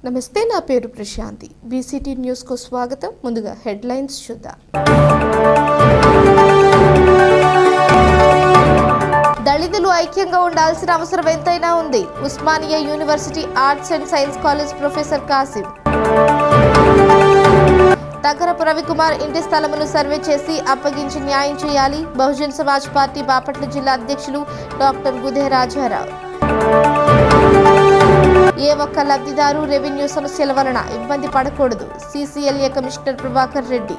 నమస్తే, నా పేరు ప్రశాంతి. బీసీటీ న్యూస్ కు స్వాగతం. ముందుగా హెడ్లైన్స్ చూద్దాం. దళితులు ఐక్యంగా ఉండాల్సిన అవసరం ఎంతైనా ఉంది. Osmania university arts and science college professor Kasim. దగ్గరపు రవికుమార్ ఇంటి స్థలమును సర్వే చేసి అప్పగించి న్యాయం చేయాలి. బహుజన్ సమాజ్ పార్టీ బాపట్ల జిల్లా అధ్యక్షులు డాక్టర్ గుదే రాజారావు. ఏ ఒక్క లబ్ధిదారు రెవెన్యూ సమస్యల వలన ఇబ్బంది పడకూడదు. CCLA commissioner Prabhakar Reddy.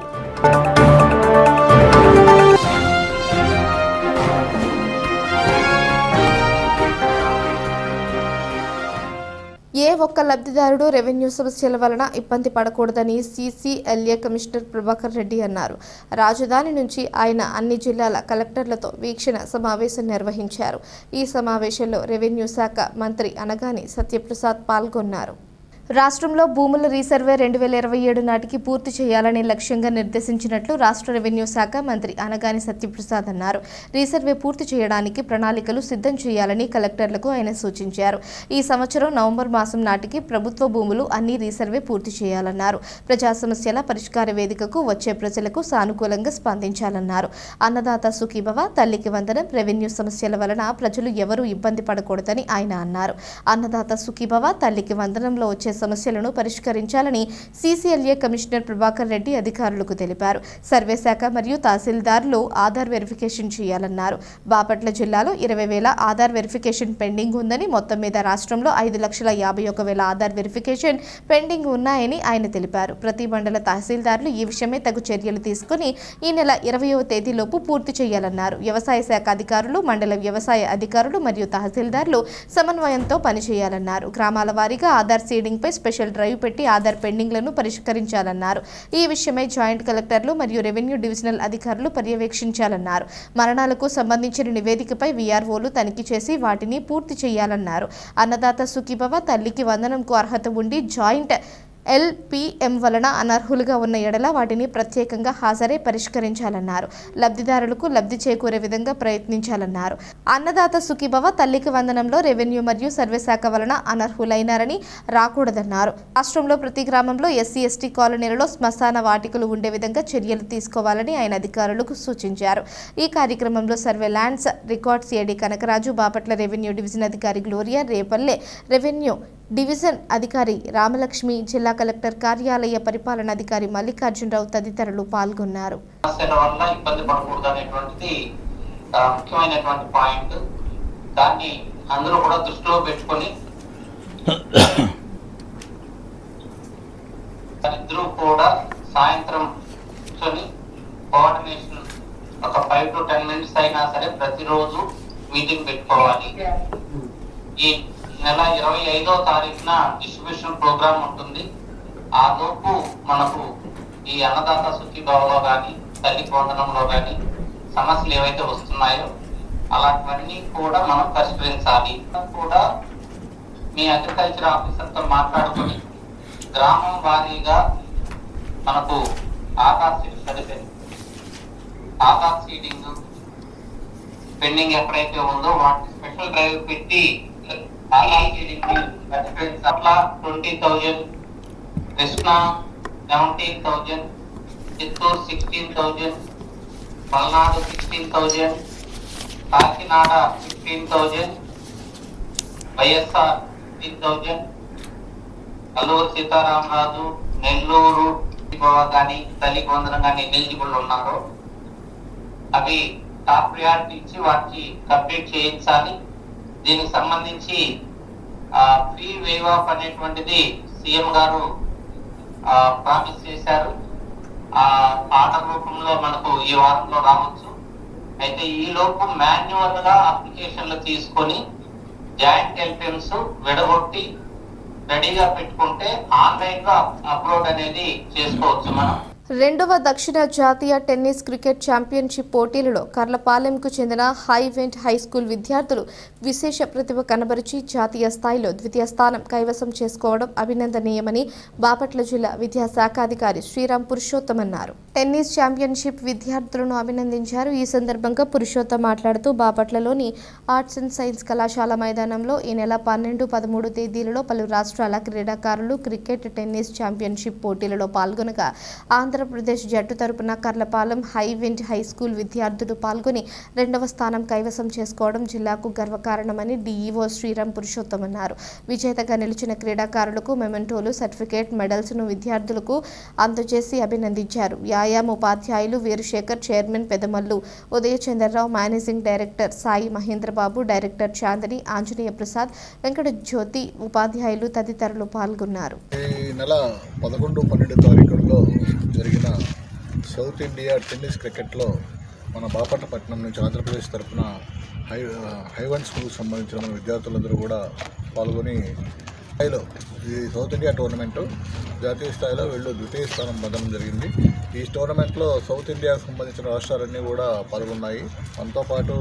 ఏ ఒక్క లబ్ధిదారుడు రెవెన్యూ సమస్యల వలన ఇబ్బంది పడకూడదని సీసీఎల్ఏ కమిషనర్ ప్రభాకర్ రెడ్డి అన్నారు. రాజధాని నుంచి ఆయన అన్ని జిల్లాల కలెక్టర్లతో వీక్షణ సమావేశం నిర్వహించారు. ఈ సమావేశంలో రెవెన్యూ శాఖ మంత్రి అనగాని సత్యప్రసాద్ పాల్గొన్నారు. రాష్ట్రంలో భూముల రీసర్వే 2027 నాటికి పూర్తి చేయాలని లక్ష్యంగా నిర్దేశించినట్లు రాష్ట్ర రెవెన్యూ శాఖ మంత్రి అనగాని సత్యప్రసాద్ అన్నారు. రీసర్వే పూర్తి చేయడానికి ప్రణాళికలు సిద్ధం చేయాలని కలెక్టర్లకు ఆయన సూచించారు. ఈ సంవత్సరం నవంబర్ మాసం నాటికి ప్రభుత్వ భూములు అన్ని రీసర్వే పూర్తి చేయాలన్నారు. ప్రజా సమస్యల పరిష్కార వేదికకు వచ్చే ప్రజలకు సానుకూలంగా స్పందించాలన్నారు. అన్నదాత సుఖీభవ, తల్లికి వందనం, రెవెన్యూ సమస్యల వలన ప్రజలు ఎవరూ ఇబ్బంది పడకూడదని ఆయన అన్నారు. అన్నదాత సుఖీభవ, తల్లికి వందనంలో వచ్చే సమస్యలను పరిష్కరించాలని సీసీఎల్ఏ కమిషనర్ ప్రభాకర్ రెడ్డి అధికారులకు తెలిపారు. సర్వే శాఖ మరియు తహసీల్దార్లు ఆధార్ వెరిఫికేషన్ చేయాలన్నారు. బాపట్ల జిల్లాలో 20,000 ఆధార్ వెరిఫికేషన్ పెండింగ్ ఉందని, మొత్తం మీద రాష్ట్రంలో 5,51,000 ఆధార్ వెరిఫికేషన్ పెండింగ్ ఉన్నాయని ఆయన తెలిపారు. ప్రతి మండల తహసీల్దార్లు ఈ విషయమై తగు చర్యలు తీసుకుని ఈ నెల 20వ తేదీలోపు పూర్తి చేయాలన్నారు. వ్యవసాయ శాఖ అధికారులు, మండల వ్యవసాయ అధికారులు మరియు తహసీల్దార్లు సమన్వయంతో పనిచేయాలన్నారు. గ్రామాల వారీగా ఆధార్ సీడింగ్ స్పెషల్ డ్రైవ్ పెట్టి ఆధార్ పెండింగ్లను పరిష్కరించాలన్నారు. ఈ విషయమై జాయింట్ కలెక్టర్లు మరియు రెవెన్యూ డివిజనల్ అధికారులు పర్యవేక్షించాలన్నారు. మరణాలకు సంబంధించిన నివేదికపై వీఆర్ఓలు తనిఖీ చేసి వాటిని పూర్తి చేయాలన్నారు. అన్నదాత సుఖీభవ, తల్లికి వందనంకు అర్హత ఉండి జాయింట్ ఎల్పీఎం వలన అనర్హులుగా ఉన్న ఎడల వాటిని ప్రత్యేకంగా హాజరై పరిష్కరించాలన్నారు. లబ్ధిదారులకు లబ్ధి చేకూరే విధంగా ప్రయత్నించాలన్నారు. అన్నదాత సుఖీభవ, తల్లికి వందనంలో రెవెన్యూ మరియు సర్వే శాఖ వలన అనర్హులైనారని రాకూడదన్నారు. రాష్ట్రంలో ప్రతి గ్రామంలో ఎస్సీ ఎస్టీ కాలనీలలో శ్మశాన వాటికలు ఉండే విధంగా చర్యలు తీసుకోవాలని ఆయన అధికారులకు సూచించారు. ఈ కార్యక్రమంలో సర్వే ల్యాండ్స్ రికార్డ్స్ ఏడీ కనకరాజు, బాపట్ల రెవెన్యూ డివిజన్ అధికారి గ్లోరియా, రేపల్లె రెవెన్యూ డివిజన్ అధికారి రామలక్ష్మి, జిల్లా కలెక్టర్ కార్యాలయ పరిపాలనాధికారి మల్లికార్జునరావు తదితరులు పాల్గొన్నారు. ముఖ్యమైనటువంటి పాయింట్ దాన్ని అందరూ కూడా దృష్టిలో పెట్టుకొని ఇద్దరు కూడా సాయంత్రం కోఆర్డినేషన్ ఒక 5 to 10 minutes అయినా సరే ప్రతిరోజు మీటింగ్ పెట్టుకోవాలి. ఈ నెల 25వ తారీఖున డిస్ట్రిబ్యూషన్ ప్రోగ్రామ్ ఉంటుంది. ఆ లోపు మనకు ఈ అన్నదాత సుఖీభావలో కానీ, తల్లి వందనంలో కానీ సమస్యలు ఏవైతే వస్తున్నాయో అలాంటివన్నీ కూడా మనం పరిష్కరించాలి. కూడా మీ అగ్రికల్చర్ ఆఫీసర్తో మాట్లాడుకొని గ్రామం వారీగా మనకు ఆధార్ సీడింగ్ పెండింగ్ ఎక్కడైతే ఉందో వాటిని స్పెషల్ డ్రైవ్ పెట్టి అట్లా 20,000, కృష్ణా 17,000, చిత్తూరు 16,000, పల్నాడు 16,000, కాకినాడ 15,000, వైఎస్ఆర్ 15,000, అల్లూరు సీతారామరాజు, నెల్లూరు కానీ తల్లికి వందనం కానీ ఎలిజిబుల్ ఉన్నారు. అవి టాప్ ప్రియారిటీ ఇచ్చి వాటికి కంప్లీట్ చేయించాలి. దీనికి సంబంధించి ఫీ వేవ్ ఆఫ్ అనేటువంటిది సీఎం గారు ప్రామిస్ చేశారు. ఆర్డర్ రూపంలో మనకు ఈ వారంలో రావచ్చు. అయితే ఈ లోపు మాన్యువల్ గా అప్లికేషన్లు తీసుకొని జాయింట్ ఎల్పిఎంస్ విడగొట్టి రెడీగా పెట్టుకుంటే ఆన్లైన్ లో అప్లోడ్ అనేది చేసుకోవచ్చు మనం. రెండవ దక్షిణ జాతీయ టెన్నిస్ క్రికెట్ ఛాంపియన్షిప్ పోటీలలో కర్లపాలెంకు చెందిన హైవెంట్ హైస్కూల్ విద్యార్థులు విశేష ప్రతిభ కనబరిచి జాతీయ స్థాయిలో ద్వితీయ స్థానం కైవసం చేసుకోవడం అభినందనీయమని బాపట్ల జిల్లా విద్యాశాఖ అధికారి శ్రీరామ్ పురుషోత్తం అన్నారు. టెన్నిస్ ఛాంపియన్షిప్ విద్యార్థులను అభినందించారు. ఈ సందర్భంగా పురుషోత్తం మాట్లాడుతూ బాపట్లలోని ఆర్ట్స్ అండ్ సైన్స్ కళాశాల మైదానంలో ఈ నెల 12, 13 తేదీలలో పలు రాష్ట్రాల క్రీడాకారులు క్రికెట్ టెన్నిస్ ఛాంపియన్షిప్ పోటీలలో పాల్గొనగా ఆంధ్రప్రదేశ్ జట్టు తరపున కర్లపాలెం హైవెంట్ హైస్కూల్ విద్యార్థులు పాల్గొని రెండవ స్థానం కైవసం చేసుకోవడం జిల్లాకు గర్వకారణమని డీఈఓ శ్రీరామ్ పురుషోత్తం అన్నారు. విజేతగా నిలిచిన క్రీడాకారులకు మెమెంటోలు, సర్టిఫికేట్, మెడల్స్ను విద్యార్థులకు అందజేసి అభినందించారు. వ్యాయామ ఉపాధ్యాయులు Veerasekhar, chairman Pedamallu Udayachandrarao, managing director Sai Mahendrababu, director Chandni, Anjaneya Prasad, Venkata Jyothi, ఉపాధ్యాయులు తదితరులు పాల్గొన్నారు. ఈ నెల 11, 12 తారీఖుల్లో జరిగిన సౌత్ ఇండియా టెన్నిస్ క్రికెట్లో మన బాపట్లపట్నం నుంచి ఆంధ్రప్రదేశ్ తరఫున హైవెంట్ స్కూల్కి సంబంధించిన మన విద్యార్థులందరూ కూడా పాల్గొని స్థాయిలో ఈ సౌత్ ఇండియా టోర్నమెంటు జాతీయ స్థాయిలో వీళ్ళు ద్వితీయ స్థానం పొందడం జరిగింది. ఈ టోర్నమెంట్లో సౌత్ ఇండియాకు సంబంధించిన రాష్ట్రాలన్నీ కూడా పాల్గొన్నాయి. మనతో పాటు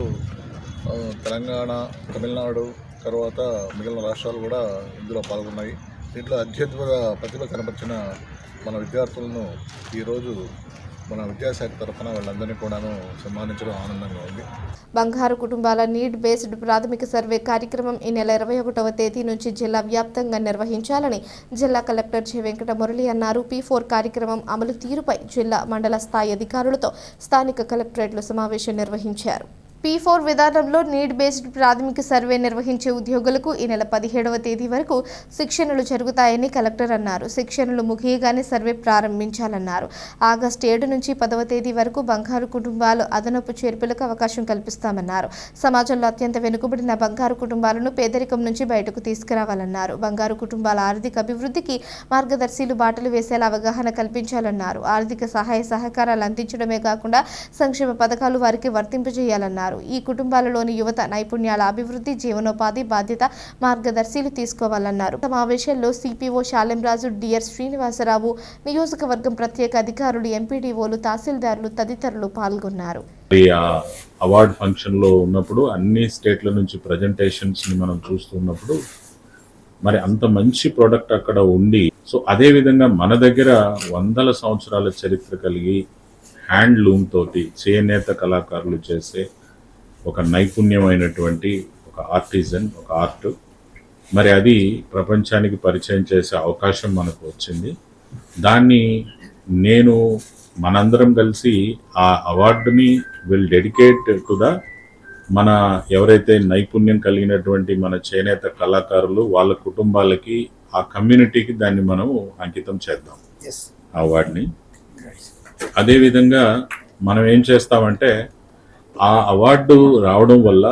తెలంగాణ, తమిళనాడు, తర్వాత మిగిలిన రాష్ట్రాలు కూడా ఇందులో పాల్గొన్నాయి. దీంట్లో అత్యద్భుత ప్రతిభ కనబరిచిన మన విద్యార్థులను ఈరోజు మన విద్యాశాఖ తరఫున వాళ్ళందరినీ కూడాను సన్మానించడం ఆనందంగా ఉంది. బంగారు కుటుంబాల నీడ్ బేస్డ్ ప్రాథమిక సర్వే కార్యక్రమం ఈ నెల 21వ తేదీ నుంచి జిల్లా వ్యాప్తంగా నిర్వహించాలని జిల్లా కలెక్టర్ జె. వెంకట మురళి అన్నారు. P4 కార్యక్రమం అమలు తీరుపై జిల్లా మండల స్థాయి అధికారులతో స్థానిక కలెక్టరేట్లో సమావేశం నిర్వహించారు. P4 విధానంలో నీడ్ బేస్డ్ ప్రాథమిక సర్వే నిర్వహించే ఉద్యోగులకు ఈ నెల 17వ తేదీ వరకు శిక్షణలు జరుగుతాయని కలెక్టర్ అన్నారు. శిక్షణలు ముగియగానే సర్వే ప్రారంభించాలన్నారు. ఆగస్టు 7 నుంచి 10వ తేదీ వరకు బంగారు కుటుంబాలు అదనపు చేర్పులకు అవకాశం కల్పిస్తామన్నారు. సమాజంలో అత్యంత వెనుకబడిన బంగారు కుటుంబాలను పేదరికం నుంచి బయటకు తీసుకురావాలన్నారు. బంగారు కుటుంబాల ఆర్థిక అభివృద్ధికి మార్గదర్శిలు బాటలు వేసేలా అవగాహన కల్పించాలన్నారు. ఆర్థిక సహాయ సహకారాలు అందించడమే కాకుండా సంక్షేమ పథకాలు వారికి వర్తింపజేయాలన్నారు. ఈ కుటుంబాలలోని యువత నైపుణ్యాల అభివృద్ధి, జీవనోపాధి బాధ్యత మార్గదర్శిలు తీసుకోవాలన్నారు. సమావేశంలో సిపిఓ శాలెంరాజు, డిఆర్ శ్రీనివాసరావు, నియోజకవర్గం ప్రత్యేక అధికారులు, ఎంపీడీఓలు, తహసీల్దార్లు తదితరులు పాల్గొన్నారు. అవార్డ్ ఫంక్షన్ లో ఉన్నప్పుడు అన్ని స్టేట్ల నుంచి ప్రజెంటేషన్స్ ని మనం చూస్తున్నప్పుడు మరి అంత మంచి ప్రోడక్ట్ అక్కడ ఉండి, సో అదే విధంగా మన దగ్గర వందల సంవత్సరాల చరిత్ర కలిగి హ్యాండ్లూమ్ తోటి చేనేత కళాకారులు చేసే ఒక నైపుణ్యమైనటువంటి ఒక ఆర్టిజన్, ఒక ఆర్ట్, మరి అది ప్రపంచానికి పరిచయం చేసే అవకాశం మనకు వచ్చింది. దాన్ని నేను మనందరం కలిసి ఆ అవార్డుని విల్ డెడికేట్ టు ద మన ఎవరైతే నైపుణ్యం కలిగినటువంటి మన చేనేత కళాకారులు వాళ్ళ కుటుంబాలకి, ఆ కమ్యూనిటీకి దాన్ని మనం అంకితం చేద్దాం ఆ అవార్డుని. అదేవిధంగా మనం ఏం చేస్తామంటే ఆ అవార్డు రావడం వల్ల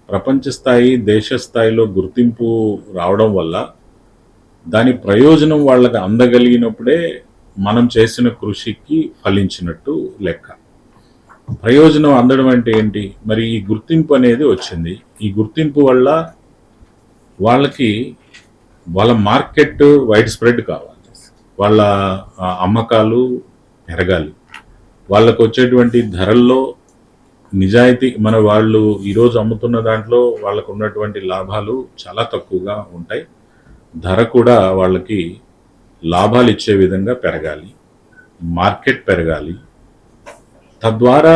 ప్రపంచ స్థాయి, దేశ స్థాయిలో గుర్తింపు రావడం వల్ల దాని ప్రయోజనం వాళ్ళకి అందగలిగినప్పుడే మనం చేసిన కృషికి ఫలించినట్టు లెక్క. ప్రయోజనం అందడం అంటే ఏంటి? మరి ఈ గుర్తింపు అనేది వచ్చింది. ఈ గుర్తింపు వల్ల వాళ్ళకి వాళ్ళ మార్కెట్ వైడ్ స్ప్రెడ్ కావాలి, వాళ్ళ అమ్మకాలు పెరగాలి, వాళ్ళకు వచ్చేటువంటి ధరల్లో నిజాయితీ, మన వాళ్ళు ఈరోజు అమ్ముతున్న దాంట్లో వాళ్ళకు ఉన్నటువంటి లాభాలు చాలా తక్కువగా ఉంటాయి. ధర కూడా వాళ్ళకి లాభాలు ఇచ్చే విధంగా పెరగాలి, మార్కెట్ పెరగాలి. తద్వారా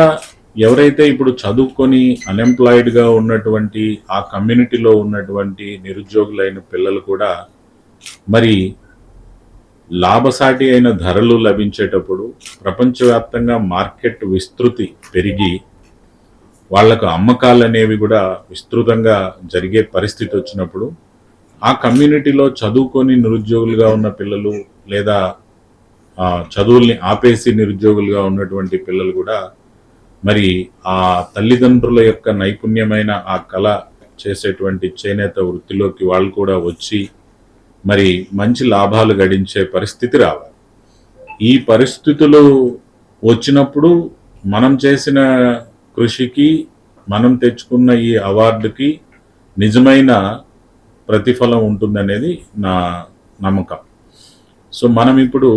ఎవరైతే ఇప్పుడు చదువుకొని అన్ఎంప్లాయిడ్గా ఉన్నటువంటి ఆ కమ్యూనిటీలో ఉన్నటువంటి నిరుద్యోగులైన పిల్లలు కూడా మరి లాభసాటి అయిన ధరలు లభించేటప్పుడు ప్రపంచవ్యాప్తంగా మార్కెట్ విస్తృతి పెరిగి వాళ్లకు అమ్మకాలు అనేవి కూడా విస్తృతంగా జరిగే పరిస్థితి వచ్చినప్పుడు ఆ కమ్యూనిటీలో చదువుకొని నిరుద్యోగులుగా ఉన్న పిల్లలు లేదా చదువుల్ని ఆపేసి నిరుద్యోగులుగా ఉన్నటువంటి పిల్లలు కూడా మరి ఆ తల్లిదండ్రుల యొక్క నైపుణ్యమైన ఆ కళ చేసేటువంటి చేనేత వృత్తిలోకి వాళ్ళు కూడా వచ్చి మరి మంచి లాభాలు గడించే పరిస్థితి రావాలి. ఈ పరిస్థితులు వచ్చినప్పుడు మనం చేసిన కృషికి, మనం తెచ్చుకున్న ఈ అవార్డుకి నిజమైన ప్రతిఫలం ఉంటుందనేది నా నమ్మకం. సో మనం ఇప్పుడు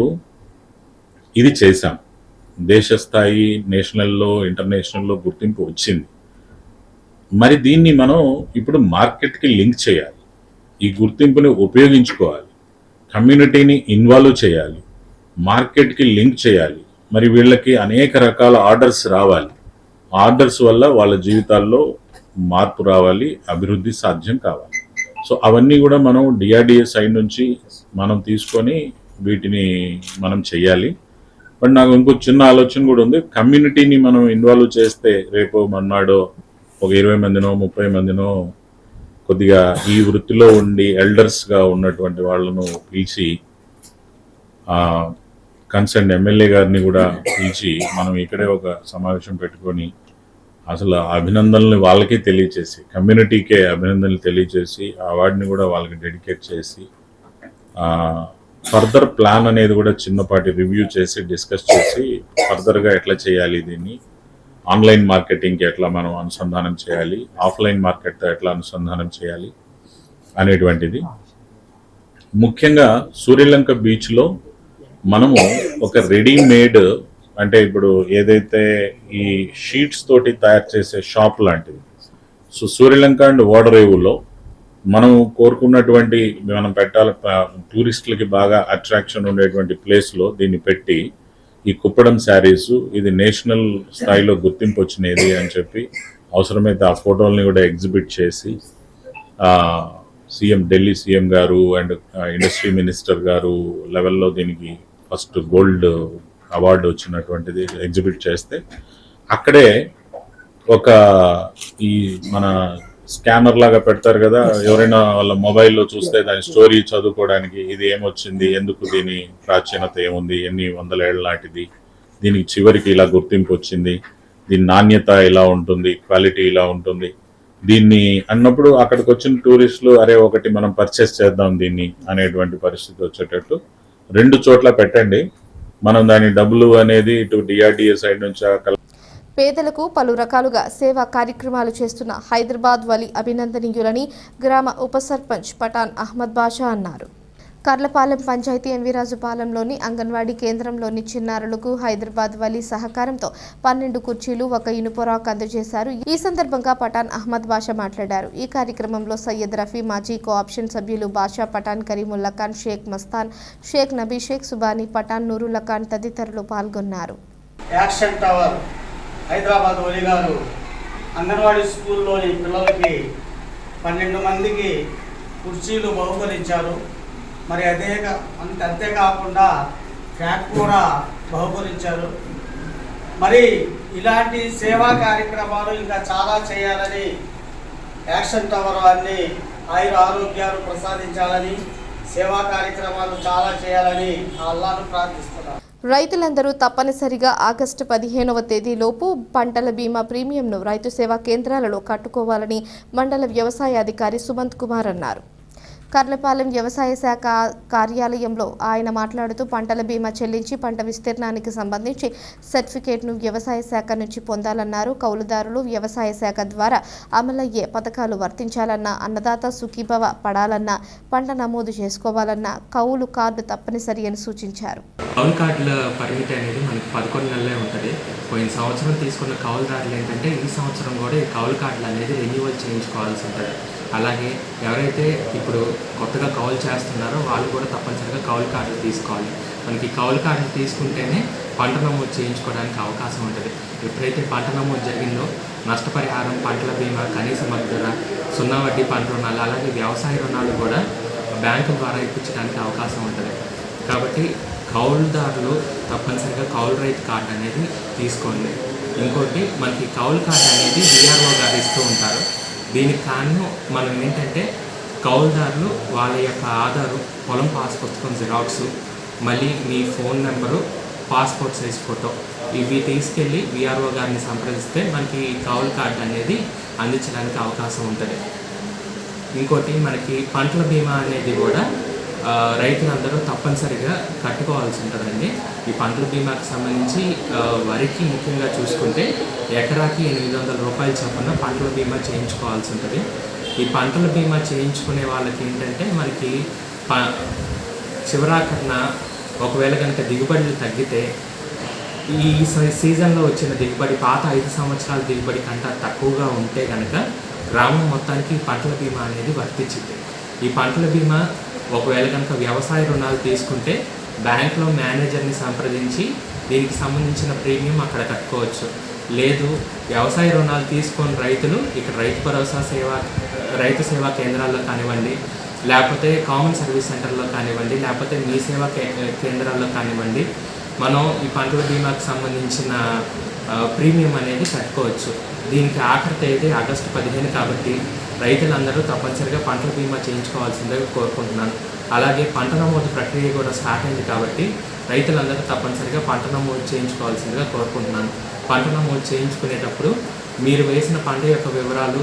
ఇది చేశాం. దేశ స్థాయి, నేషనల్లో, ఇంటర్నేషనల్లో గుర్తింపు వచ్చింది. మరి దీన్ని మనం ఇప్పుడు మార్కెట్కి లింక్ చేయాలి, ఈ గుర్తింపుని ఉపయోగించుకోవాలి, కమ్యూనిటీని ఇన్వాల్వ్ చేయాలి, మార్కెట్కి లింక్ చేయాలి. మరి వీళ్ళకి అనేక రకాల ఆర్డర్స్ రావాలి. ఆర్డర్స్ వల్ల వాళ్ళ జీవితాల్లో మార్పు రావాలి, అభివృద్ధి సాధ్యం కావాలి. సో అవన్నీ కూడా మనం డిఆర్డిఏ సైడ్ నుంచి మనం తీసుకొని వీటిని మనం చెయ్యాలి. బట్ నాకు ఇంకో చిన్న ఆలోచన కూడా ఉంది. కమ్యూనిటీని మనం ఇన్వాల్వ్ చేస్తే రేపు మన్నాడో ఒక 20 మందినో 30 మందినో కొద్దిగా ఈ వృత్తిలో ఉండి ఎల్డర్స్గా ఉన్నటువంటి వాళ్ళను పిలిచి కన్సర్న్ ఎమ్మెల్యే గారిని కూడా పిలిచి మనం ఇక్కడే ఒక సమావేశం పెట్టుకొని అసలు అభినందనలు వాళ్ళకే తెలియచేసి, కమ్యూనిటీకే అభినందనలు తెలియచేసి, అవార్డుని కూడా వాళ్ళకి డెడికేట్ చేసి ఫర్దర్ ప్లాన్ అనేది కూడా చిన్నపాటి రివ్యూ చేసి డిస్కస్ చేసి ఫర్దర్గా ఎట్లా చేయాలి, దీన్ని ఆన్లైన్ మార్కెటింగ్కి ఎట్లా మనం అనుసంధానం చేయాలి, ఆఫ్లైన్ మార్కెట్తో ఎట్లా అనుసంధానం చేయాలి అనేటువంటిది. ముఖ్యంగా సూర్యలంక బీచ్లో మనము ఒక రెడీమేడ్, అంటే ఇప్పుడు ఏదైతే ఈ షీట్స్ తోటి తయారు చేసే షాప్ లాంటిది, సో సూర్యలంక అండ్ ఓడరేవులో మనం కోరుకున్నటువంటి మనం పెట్టాలి, టూరిస్టులకి బాగా అట్రాక్షన్ ఉండేటువంటి ప్లేస్లో దీన్ని పెట్టి ఈ కుప్పడం శారీస్ ఇది నేషనల్ స్థాయిలో గుర్తింపు వచ్చినది అని చెప్పి అవసరమైతే ఆ ఫోటోల్ని కూడా ఎగ్జిబిట్ చేసి ఢిల్లీ సీఎం గారు అండ్ ఇండస్ట్రీ మినిస్టర్ గారు లెవెల్లో దీనికి ఫస్ట్ గోల్డ్ అవార్డు వచ్చినటువంటిది ఎగ్జిబిట్ చేస్తే అక్కడే ఒక ఈ మన స్కానర్ లాగా పెడతారు కదా, ఎవరైనా వాళ్ళ మొబైల్లో చూస్తే దాని స్టోరీ చదువుకోవడానికి ఇది ఏమొచ్చింది, ఎందుకు దీని ప్రాచీనత ఏముంది, ఎన్ని వందల ఏళ్ళ నాటిది, దీనికి చివరికి ఇలా గుర్తింపు వచ్చింది, దీని నాణ్యత ఇలా ఉంటుంది, క్వాలిటీ ఇలా ఉంటుంది, దీన్ని అన్నప్పుడు అక్కడికి వచ్చిన టూరిస్టులు అరే ఒకటి మనం పర్చేస్ చేద్దాం దీన్ని అనేటువంటి పరిస్థితి వచ్చేటట్టు 2 చోట్ల పెట్టండి. మనం దాని డబ్బులు అనేది ఇటు డిఆర్డిఏ సైడ్ నుంచి పేదలకు పలు రకాలుగా సేవా కార్యక్రమాలు చేస్తున్న హైదరాబాద్ వలి అభినందనీయులని గ్రామ ఉప సర్పంచ్ పఠాన్ అహ్మద్ బాషా అన్నారు. కర్లపాలెం పంచాయతీ ఎంవీరాజుపాలెంలోని అంగన్వాడీ కేంద్రంలోని చిన్నారులకు హైదరాబాద్ వలి సహకారంతో 12 కుర్చీలు, 1 ఇనుప రాక్ అందజేశారు. ఈ సందర్భంగా పఠాన్ అహ్మద్ బాషా మాట్లాడారు. ఈ కార్యక్రమంలో సయ్యద్ రఫీ, మాజీ కోఆప్షన్ సభ్యులు బాషా, పఠాన్, కరీముల్లా ఖాన్, షేక్ మస్తాన్, షేక్ నబీ, షేక్ సుబానీ, పఠాన్, నూరుల్లా ఖాన్ తదితరులు పాల్గొన్నారు. యాక్షన్ టవర్ హైదరాబాద్ వలి గారు అంగన్వాడీ స్కూల్లోని పిల్లలకి 12 మందికి కుర్చీలు బహుకరించారు. మరి అంతేకాకుండా ఫ్యాక్ కూడా బహుకరించారు. మరి ఇలాంటి సేవా కార్యక్రమాలు ఇంకా చాలా చేయాలని, యాక్షన్ టవర్ వారిని ఆయుర ఆరోగ్యాలు ప్రసాదించాలని, సేవా కార్యక్రమాలు చాలా చేయాలని అల్లాను ప్రార్థిస్తున్నారు. రైతులందరూ తప్పనిసరిగా ఆగస్టు 15వ తేదీలోపు పంటల బీమా ప్రీమియంను రైతు సేవా కేంద్రాలలో కట్టుకోవాలని మండల వ్యవసాయ అధికారి సుమంత్ కుమార్ అన్నారు. కర్లపాలెం వ్యవసాయ శాఖ కార్యాలయంలో ఆయన మాట్లాడుతూ పంటల బీమా చెల్లించి పంట విస్తీర్ణానికి సంబంధించి సర్టిఫికేట్ను వ్యవసాయ శాఖ నుంచి పొందాలన్నారు. కౌలుదారులు వ్యవసాయ శాఖ ద్వారా అమలయ్యే పథకాలు వర్తించాలన్నా, అన్నదాత సుఖీభవ పడాలన్నా, పంట నమోదు చేసుకోవాలన్నా కౌలు కార్డు తప్పనిసరి అని సూచించారు. కౌలు కార్డుల పరిమితి అనేది మనకి 11 నెలలే ఉంటుంది. పోయిన సంవత్సరం తీసుకున్న కౌలుదారులు ఏంటంటే ఈ సంవత్సరం కూడా ఈ కౌలు కార్డులు అనేది రెన్యువల్ చేయించుకోవాల్సి ఉంటుంది. అలాగే ఎవరైతే ఇప్పుడు కొత్తగా కౌలు చేస్తున్నారో వాళ్ళు కూడా తప్పనిసరిగా కౌలు కార్డులు తీసుకోవాలి. మనకి కౌలు కార్డులు తీసుకుంటేనే పంట నమోదు చేయించుకోవడానికి అవకాశం ఉంటుంది. ఎప్పుడైతే పంట నమోదు జరిగిందో నష్టపరిహారం, పంటల బీమా, కనీస మద్దతు ధర, 0 వడ్డీ పంట రుణాలు, అలాగే వ్యవసాయ రుణాలు కూడా బ్యాంకు ద్వారా ఇప్పించడానికి అవకాశం ఉంటుంది. కాబట్టి కౌలుదారులు తప్పనిసరిగా కౌలు రైతు కార్డు అనేది తీసుకోండి. ఇంకోటి మనకి కౌలు కార్డు అనేది విఆర్ఓ గారు ఇస్తూ ఉంటారు. దీనికి కారణం మనం ఏంటంటే కౌలుదారులు వాళ్ళ యొక్క ఆధారు, పొలం పాస్ పుస్తకం జిరాక్స్, మళ్ళీ మీ phone number, passport size photo ఇవి తీసుకెళ్ళి విఆర్ఓ గారిని సంప్రదిస్తే మనకి కౌలు కార్డు అనేది అందించడానికి అవకాశం ఉంటుంది. ఇంకోటి మనకి పంటల బీమా అనేది కూడా రైతులందరూ తప్పనిసరిగా కట్టుకోవాల్సి ఉంటుందండి. ఈ పంటల బీమాకి సంబంధించి వరికి ముఖ్యంగా చూసుకుంటే ఎకరాకి 800 రూపాయలు చొప్పున పంటల బీమా చేయించుకోవాల్సి ఉంటుంది. ఈ పంటల బీమా చేయించుకునే వాళ్ళకి ఏంటంటే మనకి చివరాకరణ ఒకవేళ కనుక దిగుబడులు తగ్గితే ఈ సీజన్లో వచ్చిన దిగుబడి పాత 5 సంవత్సరాల దిగుబడి కంటే తక్కువగా ఉంటే కనుక గ్రామం మొత్తానికి పంటల బీమా అనేది వర్తించింది. ఈ పంటల బీమా ఒకవేళ కనుక వ్యవసాయ రుణాలు తీసుకుంటే బ్యాంక్లో మేనేజర్ని సంప్రదించి దీనికి సంబంధించిన ప్రీమియం అక్కడ కట్టుకోవచ్చు. లేదు వ్యవసాయ రుణాలు తీసుకొని రైతులు ఇక్కడ రైతు సేవా కేంద్రాల్లో కానివ్వండి, లేకపోతే కామన్ సర్వీస్ సెంటర్లో కానివ్వండి, లేకపోతే మీ సేవా కేంద్రాల్లో కానివ్వండి, మనం ఈ పంటల బీమాకు సంబంధించిన ప్రీమియం అనేది కట్టుకోవచ్చు. దీనికి ఆఖరి తేదీ ఆగస్టు 15 కాబట్టి రైతులందరూ తప్పనిసరిగా పంటల బీమా చేయించుకోవాల్సిందిగా కోరుకుంటున్నాను. అలాగే పంట నమోదు ప్రక్రియ కూడా స్టార్ట్ అయింది కాబట్టి రైతులందరూ తప్పనిసరిగా పంట నమోదు చేయించుకోవాల్సిందిగా కోరుకుంటున్నాను. పంట నమోదు చేయించుకునేటప్పుడు మీరు వేసిన పంట యొక్క వివరాలు,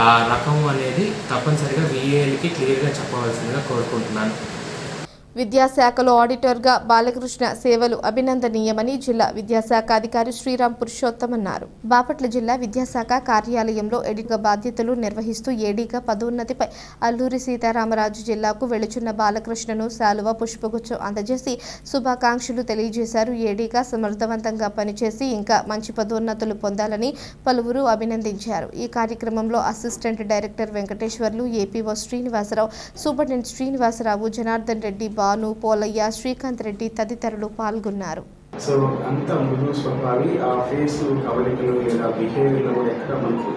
ఆ రకం అనేది తప్పనిసరిగా VALకి క్లియర్గా చెప్పవలసిందిగా కోరుకుంటున్నాను. విద్యాశాఖలో ఆడిటర్గా బాలకృష్ణ సేవలు అభినందనీయమని జిల్లా విద్యాశాఖ అధికారి శ్రీరామ్ పురుషోత్తం అన్నారు. బాపట్ల జిల్లా విద్యాశాఖ కార్యాలయంలో ఎడిట్గా బాధ్యతలు నిర్వహిస్తూ ఏడీగా పదోన్నతిపై అల్లూరి సీతారామరాజు జిల్లాకు వెళుచున్న బాలకృష్ణను శాలువ పుష్పగుచ్చం అందజేసి శుభాకాంక్షలు తెలియజేశారు. ఏడీగా సమర్థవంతంగా పనిచేసి ఇంకా మంచి పదోన్నతులు పొందాలని పలువురు అభినందించారు. ఈ కార్యక్రమంలో assistant director Venkateswarlu, APO Srinivasarao, superintendent Srinivasarao, Janardhan Reddy, Bhanu, Polaiah, Srikanth Reddy తదితరులు పాల్గొన్నారు. సో అంత మృదు స్వభావి ఆ ఫేస్ కవలికలు లేదా బిహేవియర్లో కూడా ఎక్కడ మనకు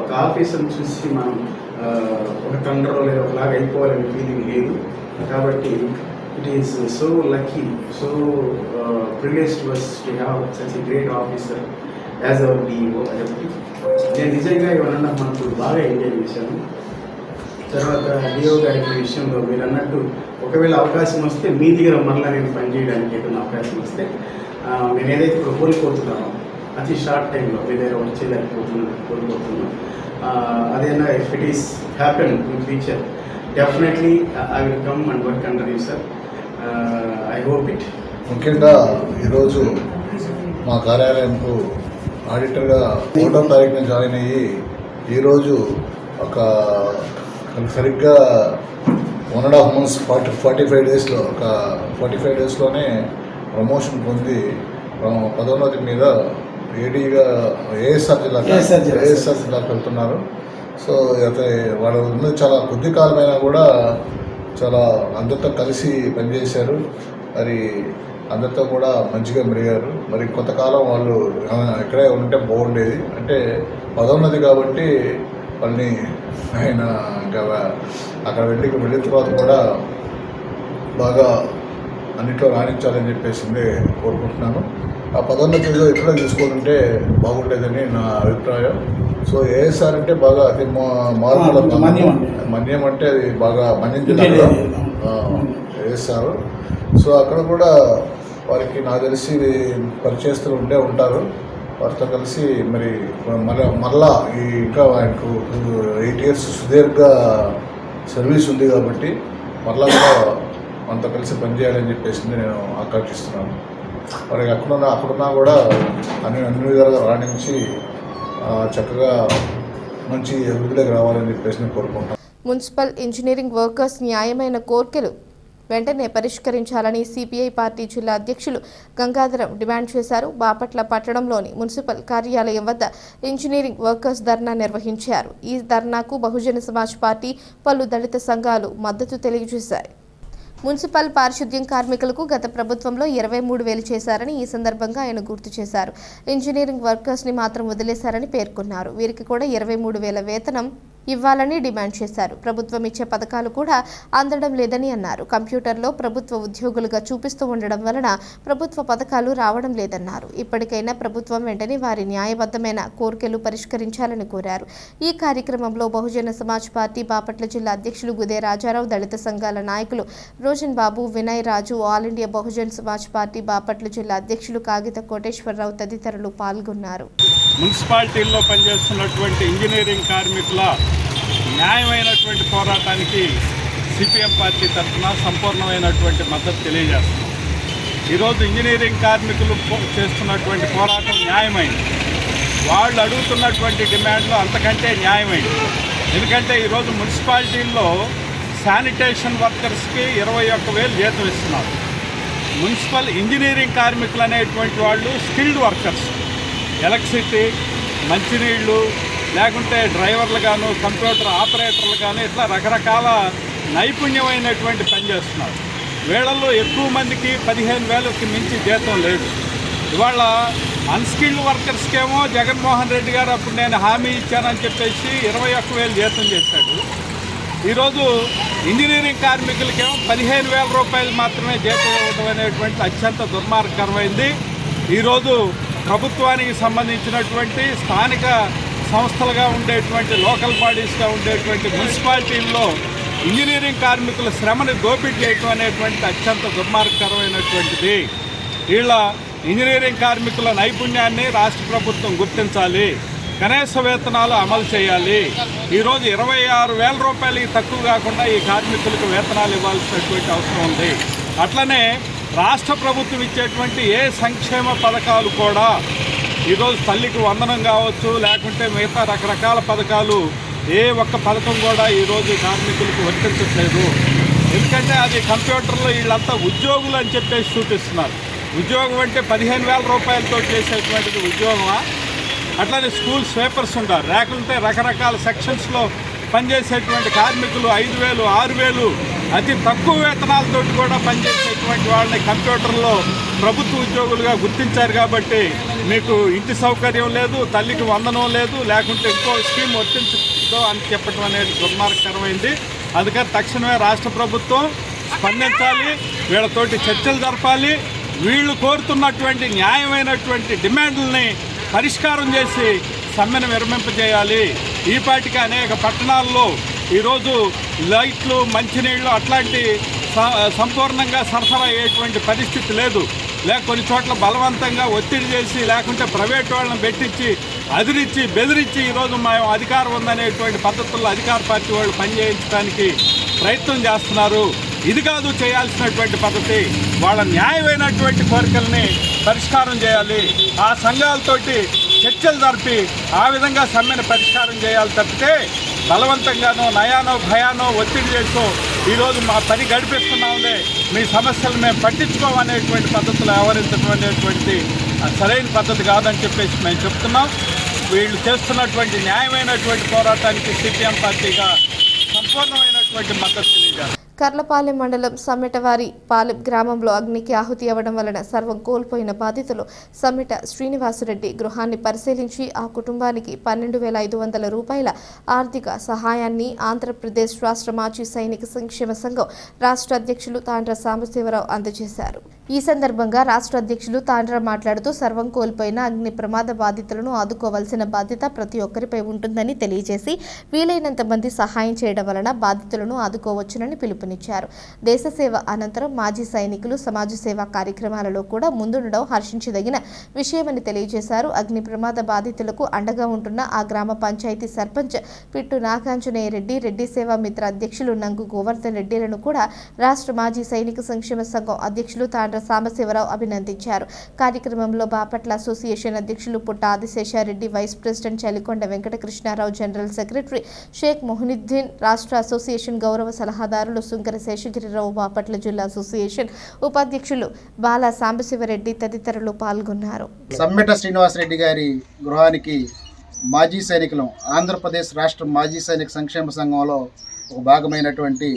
ఒక ఆఫీసర్ని చూసి మనం ఒక తండ్రో లేదా ఒకలాగా అయిపోవాలనే ఫీలింగ్ లేదు. కాబట్టి it is so lucky, so privilege to us to have such a great officer as our DO. నేను నిజంగా ఇవన్నీ మనకు బాగా ఎంజాయ్ చేశాను. తర్వాత డిఓ గారికి విషయంలో మీరు అన్నట్టు ఒకవేళ అవకాశం వస్తే మీ దగ్గర మరలా నేను పనిచేయడానికి ఏదైనా అవకాశం వస్తే నేను ఏదైతే ఇప్పుడు కోల్పోతున్నానో అతి షార్ట్ టైంలో మీ దగ్గర కోల్పోతున్నాను. అదేనా if it is happen in future definitely I will come and work under you sir. I hope it. ముఖ్యంగా ఈరోజు మా కార్యాలయంకు ఆడిటర్గా 1వ తారీఖున జాయిన్ అయ్యి ఈరోజు ఒక సరిగ్గా 1.5 months 45 డేస్లో ఒక 45 డేస్లోనే ప్రమోషన్ పొంది పదోన్నతి మీద ఏడీగా ఏఎస్ఆర్ జిల్లాకు వెళ్తున్నారు. సో అయితే వాళ్ళు ఉన్న చాలా కొద్ది కాలమైనా కూడా చాలా అందరితో కలిసి పనిచేశారు. మరి అందరితో కూడా మంచిగా మెరిగారు. మరి కొంతకాలం వాళ్ళు ఇక్కడే ఉంటే బాగుండేది. అంటే పదోన్నతి కాబట్టి వాళ్ళని ఆయన ఇంకా అక్కడ వెళ్ళిన తర్వాత కూడా బాగా అన్నింటిలో రాణించాలని చెప్పేసింది కోరుకుంటున్నాను. ఆ పదోన్నతిలో ఎట్లా చూసుకుంటుంటే బాగుండేదని నా అభిప్రాయం. సో ఏఎస్ఆర్ అంటే బాగా అతి మార్పుల మన్యం అంటే అది బాగా మన్యం జిల్లాలో ఏఎస్ఆర్. సో అక్కడ కూడా వారికి నాకు తెలిసి పరిచయస్తులు ఉంటారు. వారితో కలిసి మరి మరలా ఈ ఇంకా ఆయనకు 8 years సుదీర్ఘ సర్వీస్ ఉంది కాబట్టి మరలా కూడా మనతో కలిసి పనిచేయాలని చెప్పేసి నేను ఆకాంక్షిస్తున్నాను. మరి అక్కడున్నా కూడా అన్ని విధాలుగా రాణించి చక్కగా మంచి అభివృద్ధిలోకి రావాలని చెప్పేసి నేను కోరుకుంటాను. మున్సిపల్ ఇంజనీరింగ్ వర్కర్స్ న్యాయమైన కోర్కెలు వెంటనే పరిష్కరించాలని సిపిఐ పార్టీ జిల్లా అధ్యక్షులు గంగాధరం డిమాండ్ చేశారు. బాపట్ల పట్టణంలోని మున్సిపల్ కార్యాలయం వద్ద ఇంజనీరింగ్ వర్కర్స్ ధర్నా నిర్వహించారు. ఈ ధర్నాకు బహుజన సమాజ్ పార్టీ, పలు దళిత సంఘాలు మద్దతు తెలియజేశాయి. మున్సిపల్ పారిశుద్ధ్యం కార్మికులకు గత ప్రభుత్వంలో 23,000 చేశారని ఈ సందర్భంగా ఆయన గుర్తు చేశారు. ఇంజనీరింగ్ వర్కర్స్ని మాత్రం వదిలేశారని పేర్కొన్నారు. వీరికి కూడా 23,000 వేతనం ఇవ్వాలని డిమాండ్ చేశారు. ప్రభుత్వం ఇచ్చే పథకాలు కూడా అందడం లేదని అన్నారు. కంప్యూటర్లో ప్రభుత్వ ఉద్యోగులుగా చూపిస్తూ ఉండడం వలన ప్రభుత్వ పథకాలు రావడం లేదన్నారు. ఇప్పటికైనా ప్రభుత్వం వెంటనే వారి న్యాయబద్ధమైన కోర్కెలు పరిష్కరించాలని కోరారు. ఈ కార్యక్రమంలో బహుజన సమాజ్ పార్టీ బాపట్ల జిల్లా అధ్యక్షులు గుదే రాజారావు, దళిత సంఘాల నాయకులు Rojan Babu, Vinay Raju, all India Bahujan Samaj party Bapatla జిల్లా అధ్యక్షులు కాగిత కోటేశ్వరరావు తదితరులు పాల్గొన్నారు. మున్సిపాలిటీల్లో పనిచేస్తున్నటువంటి ఇంజనీరింగ్ కార్మికుల న్యాయమైనటువంటి పోరాటానికి సిపిఎం పార్టీ తరఫున సంపూర్ణమైనటువంటి మద్దతు తెలియజేస్తున్నాం. ఈరోజు ఇంజనీరింగ్ కార్మికులు చేస్తున్నటువంటి పోరాటం న్యాయమైంది. వాళ్ళు అడుగుతున్నటువంటి డిమాండ్లు అంతకంటే న్యాయమైంది. ఎందుకంటే ఈరోజు మున్సిపాలిటీల్లో శానిటేషన్ వర్కర్స్కి 21,000 జీతం ఇస్తున్నారు. మున్సిపల్ ఇంజనీరింగ్ కార్మికులు అనేటువంటి వాళ్ళు స్కిల్డ్ వర్కర్స్, ఎలక్ట్రిసిటీ, మంచినీళ్ళు, లేకుంటే డ్రైవర్లు గాను, కంప్యూటర్ ఆపరేటర్లు కానీ ఇట్లా రకరకాల నైపుణ్యమైనటువంటి పని చేస్తున్నారు. వీళ్ళల్లో ఎక్కువ మందికి 15,000కి మించి జీతం లేదు. ఇవాళ అన్స్కిల్డ్ వర్కర్స్కేమో జగన్మోహన్ రెడ్డి గారు అప్పుడు నేను హామీ ఇచ్చానని చెప్పేసి 21,000 జీతం చేశాడు. ఈరోజు ఇంజనీరింగ్ కార్మికులకేమో 15,000 రూపాయలు మాత్రమే జీతం ఇవ్వడం అనేటువంటి అత్యంత దుర్మార్గకరమైంది. ఈరోజు ప్రభుత్వానికి సంబంధించినటువంటి స్థానిక సంస్థలుగా ఉండేటువంటి లోకల్ బాడీస్గా ఉండేటువంటి మున్సిపాలిటీల్లో ఇంజనీరింగ్ కార్మికుల శ్రమని దోపిడీ చేయటం అనేటువంటి అత్యంత దుర్మార్గకరమైనటువంటిది. వీళ్ళ ఇంజనీరింగ్ కార్మికుల నైపుణ్యాన్ని రాష్ట్ర ప్రభుత్వం గుర్తించాలి, కనీస వేతనాలు అమలు చేయాలి. ఈరోజు 26,000 రూపాయలకి తక్కువ కాకుండా ఈ కార్మికులకు వేతనాలు ఇవ్వాల్సినటువంటి అవసరం ఉంది. అట్లనే రాష్ట్ర ప్రభుత్వం ఇచ్చేటువంటి ఏ సంక్షేమ పథకాలు కూడా ఈరోజు తల్లికి వందనం కావచ్చు, లేకుంటే మిగతా రకరకాల పథకాలు ఏ ఒక్క పథకం కూడా ఈరోజు కార్మికులకు వర్తించట్లేదు. ఎందుకంటే అది కంప్యూటర్లో వీళ్ళంతా ఉద్యోగులు అని చెప్పేసి చూపిస్తున్నారు. ఉద్యోగం అంటే 15,000 రూపాయలతో చేసేటువంటిది ఉద్యోగమా? అట్లానే స్కూల్ స్వీపర్స్ ఉంటారు, లేకుంటే రకరకాల సెక్షన్స్లో పనిచేసేటువంటి కార్మికులు 5,000, 6,000 అతి తక్కువ వేతనాలతో కూడా పనిచేసేటువంటి వాళ్ళని కంప్యూటర్లో ప్రభుత్వ ఉద్యోగులుగా గుర్తించారు. కాబట్టి మీకు ఇంటి సౌకర్యం లేదు, తల్లికి వందనం లేదు, లేకుంటే ఇంకో స్కీమ్ వర్తించదో అని చెప్పడం అనేది దుర్మార్గకరమైంది. అందుకని తక్షణమే రాష్ట్ర ప్రభుత్వం స్పందించాలి, వీళ్ళతోటి చర్చలు జరపాలి, వీళ్ళు కోరుతున్నటువంటి న్యాయమైనటువంటి డిమాండ్లని పరిష్కారం చేసి సమ్మెను విరమింపజేయాలి. ఈ పాటికి అనేక పట్టణాల్లో ఈరోజు లైట్లు, మంచినీళ్ళు అట్లాంటి సంపూర్ణంగా సరఫరా అయ్యేటువంటి పరిస్థితి లేదు. కొన్ని చోట్ల బలవంతంగా ఒత్తిడి చేసి, లేకుంటే ప్రైవేట్ వాళ్ళని పెట్టించి, అదిరించి, బెదిరించి ఈరోజు మేము అధికారం ఉందనేటువంటి పద్ధతుల్లో అధికార పార్టీ వాళ్ళు పనిచేయించడానికి ప్రయత్నం చేస్తున్నారు. ఇది కాదు చేయాల్సినటువంటి పద్ధతి. వాళ్ళ న్యాయమైనటువంటి కోరికల్ని పరిష్కారం చేయాలి, ఆ సంఘాలతోటి చర్చలు జరిపి ఆ విధంగా సమ్మెను పరిష్కారం చేయాలి తప్పితే బలవంతంగానో, నయానో, భయానో, ఒత్తిడి చేసో ఈరోజు మా పని గడిపిస్తున్నాంలే, మీ సమస్యలు మేము పట్టించుకోమనేటువంటి పద్ధతులు వ్యవహరించడం అనేటువంటి సరైన పద్ధతి కాదని చెప్పేసి మేము చెప్తున్నాం. వీళ్ళు చేస్తున్నటువంటి న్యాయమైనటువంటి పోరాటానికి సిపిఎం పార్టీగా సంపూర్ణమైనటువంటి మద్దతు తెలియజేస్తాం. కర్లపాలెం మండలం సమ్మెటవారి పాలెం గ్రామంలో అగ్నికి ఆహుతి అవ్వడం వలన సర్వం కోల్పోయిన బాధితులు సమ్మెట శ్రీనివాసరెడ్డి గృహాన్ని పరిశీలించి ఆ కుటుంబానికి 12,500 రూపాయల ఆర్థిక సహాయాన్ని ఆంధ్రప్రదేశ్ రాష్ట్ర మాజీ సైనిక సంక్షేమ సంఘం రాష్ట్ర అధ్యక్షులు తాండ్ర సాంబశివరావు అందజేశారు. ఈ సందర్భంగా రాష్ట్ర అధ్యక్షులు తాండ్ర మాట్లాడుతూ సర్వం కోల్పోయిన అగ్ని ప్రమాద బాధితులను ఆదుకోవాల్సిన బాధ్యత ప్రతి ఒక్కరిపై ఉంటుందని తెలియజేసి వీలైనంత మంది సహాయం చేయడం వలన బాధితులను ఆదుకోవచ్చునని పిలుపునిచ్చారు. దేశ సేవ అనంతరం మాజీ సైనికులు సమాజ సేవా కార్యక్రమాలలో కూడా ముందుండడం హర్షించదగిన విషయమని తెలియజేశారు. అగ్ని ప్రమాద బాధితులకు అండగా ఉంటున్న ఆ గ్రామ పంచాయతీ సర్పంచ్ పిట్టు నాగాంజనేయ రెడ్డి, రెడ్డి సేవా మిత్ర అధ్యక్షులు నంగు గోవర్ధన్ రెడ్డిలను కూడా రాష్ట్ర మాజీ సైనిక సంక్షేమ సంఘం అధ్యక్షులు తాండ్ర సాంబశివరావు అభినందించారు. కార్యక్రమంలో బాపట్ల అసోసియేషన్ అధ్యక్షులు Putta Adiseshareddy, vice president Chalikonda Venkatakrishnarao, general secretary Shaik Mohiuddin, రాష్ట్ర అసోసియేషన్ గౌరవ సలహాదారులు సుంకర శేషగిరిరావు, బాపట్ల జిల్లా అసోసియేషన్ ఉపాధ్యక్షులు బాల సాంబశివరెడ్డి తదితరులు పాల్గొన్నారు. సమ్మెట శ్రీనివాసరెడ్డి గారి గృహానికి మాజీ సైనికులు ఆంధ్రప్రదేశ్ రాష్ట్ర మాజీ సైనిక సంక్షేమ సంఘంలో ఒక భాగమైనటువంటి